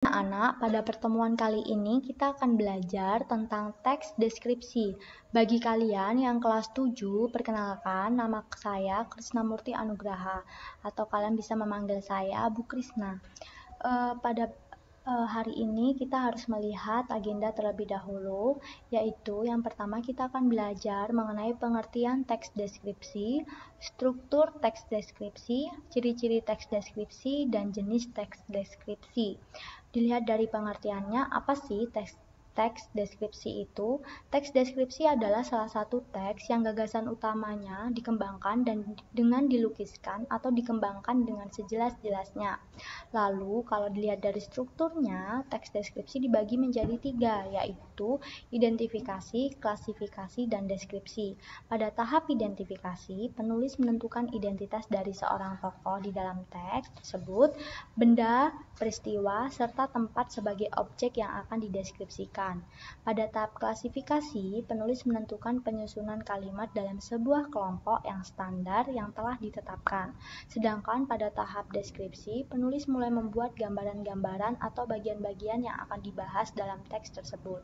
Anak-anak, pada pertemuan kali ini kita akan belajar tentang teks deskripsi. Bagi kalian yang kelas 7, perkenalkan nama saya Krisnamurti Anugraha atau kalian bisa memanggil saya Bu Krisna. Pada hari ini kita harus melihat agenda terlebih dahulu, yaitu yang pertama kita akan belajar mengenai pengertian teks deskripsi, struktur teks deskripsi, ciri-ciri teks deskripsi, dan jenis teks deskripsi. Dilihat dari pengertiannya, apa sih teks deskripsi itu? Teks deskripsi adalah salah satu teks yang gagasan utamanya dikembangkan dan dengan dilukiskan atau dikembangkan dengan sejelas-jelasnya. Lalu, kalau dilihat dari strukturnya, teks deskripsi dibagi menjadi 3, yaitu identifikasi, klasifikasi, dan deskripsi. Pada tahap identifikasi, penulis menentukan identitas dari seorang tokoh di dalam teks tersebut, benda, peristiwa, serta tempat sebagai objek yang akan dideskripsikan. Pada tahap klasifikasi, penulis menentukan penyusunan kalimat dalam sebuah kelompok yang standar yang telah ditetapkan. Sedangkan pada tahap deskripsi, penulis mulai membuat gambaran-gambaran atau bagian-bagian yang akan dibahas dalam teks tersebut.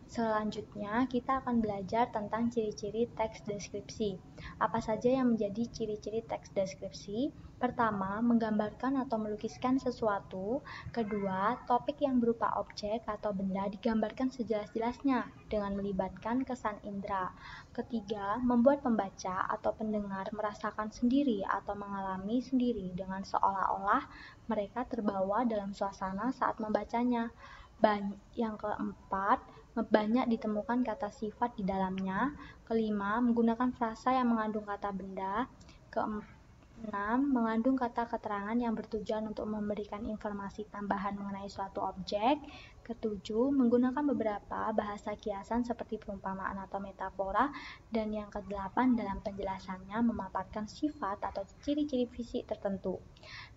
Selanjutnya, kita akan belajar tentang ciri-ciri teks deskripsi. Apa saja yang menjadi ciri-ciri teks deskripsi? Pertama, menggambarkan atau melukiskan sesuatu. Kedua, topik yang berupa objek atau benda digambarkan sejelas-jelasnya dengan melibatkan kesan indera. Ketiga, membuat pembaca atau pendengar merasakan sendiri atau mengalami sendiri dengan seolah-olah mereka terbawa dalam suasana saat membacanya. Yang keempat, banyak ditemukan kata sifat di dalamnya. Kelima, menggunakan frasa yang mengandung kata benda. Keenam, mengandung kata keterangan yang bertujuan untuk memberikan informasi tambahan mengenai suatu objek. Ketujuh, menggunakan beberapa bahasa kiasan seperti perumpamaan atau metafora. Dan yang kedelapan, dalam penjelasannya memaparkan sifat atau ciri-ciri fisik tertentu.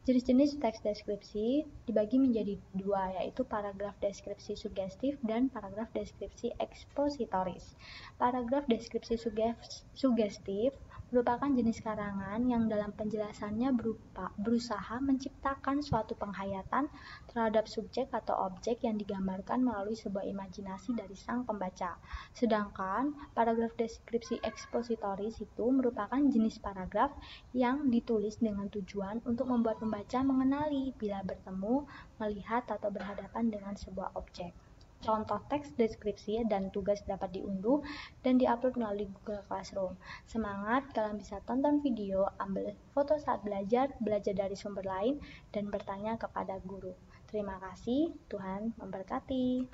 Jenis-jenis teks deskripsi dibagi menjadi 2, yaitu paragraf deskripsi sugestif dan paragraf deskripsi ekspositoris. Paragraf deskripsi sugestif merupakan jenis karangan yang dalam penjelasannya berusaha menciptakan suatu penghayatan terhadap subjek atau objek yang digambarkan melalui sebuah imajinasi dari sang pembaca. Sedangkan paragraf deskripsi ekspositoris itu merupakan jenis paragraf yang ditulis dengan tujuan untuk membuat pembaca mengenali bila bertemu, melihat, atau berhadapan dengan sebuah objek. Contoh teks deskripsi dan tugas dapat diunduh dan diupload melalui Google Classroom. Semangat, kalian bisa tonton video, ambil foto saat belajar dari sumber lain, dan bertanya kepada guru. Terima kasih, Tuhan memberkati.